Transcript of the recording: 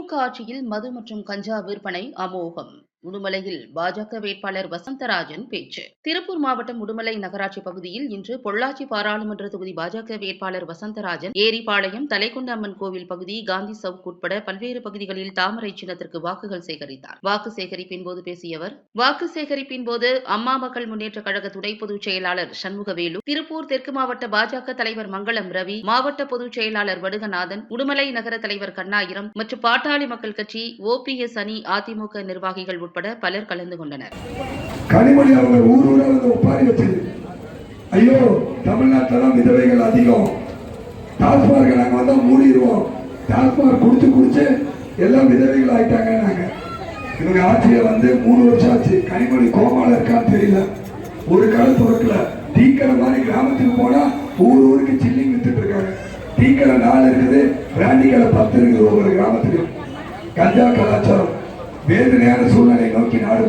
திமுக ஆட்சியில் மது மற்றும் கஞ்சா விற்பனை அமோகம். உடுமலையில் பாஜக வேட்பாளர் வசந்தராஜன் பேச்சு. திருப்பூர் மாவட்டம் உடுமலை நகராட்சி பகுதியில் இன்று பொள்ளாச்சி பாராளுமன்ற தொகுதி பாஜக வேட்பாளர் வசந்தராஜன் ஏரிபாளையம் தலைக்குண்ட அம்மன் கோவில் பகுதி காந்தி சவுக் உட்பட பல்வேறு பகுதிகளில் தாமரை சின்னத்திற்கு வாக்குகள் சேகரித்தார். வாக்கு சேகரிப்பின் போது பேசிய அவர், வாக்கு சேகரிப்பின் போது அம்மா மக்கள் முன்னேற்ற கழக துணை பொதுச் செயலாளர் சண்முகவேலு, திருப்பூர் தெற்கு மாவட்ட பாஜக தலைவர் மங்களம் ரவி, மாவட்ட பொதுச் செயலாளர் வடுகநாதன், உடுமலை நகர தலைவர் கண்ணாயிரம் மற்றும் பாட்டாளி மக்கள் கட்சி OPS அணி அதிமுக நிர்வாகிகள் உட்பட பலர் கலந்து கொண்டனர். கனிமொழி அவங்க ஊரூரா ஒப்பாரி வச்சது, ஐயோ தமிழ்நாட்டில் தான் விதவைகள் அதிகம், டாஸ்மார்க் நாங்க வந்தா மூடிடுவோம், டாஸ்மார்க் குடிச்சு எல்லாம் விதவைகள் ஆயிட்டாங்க. நாங்க இவங்க ஆட்சியை வந்து 3 வருஷம் ஆச்சு. கனிமொழி கோமால இருக்கான்னு தெரியல, ஒரு கடை துறக்கல. டீக்கடை மாதிரி கிராமத்துக்கு போனா ஊருக்கு சில்லிங் வித்துட்டு இருக்காங்க. டீக்கடை 4 இருக்குது, பிராண்டி கடை 10 இருக்குது ஒவ்வொரு கிராமத்துக்கும். கஞ்சா கலாச்சாரம் வேறு நேர சூழ்நிலை நோக்கி நாடு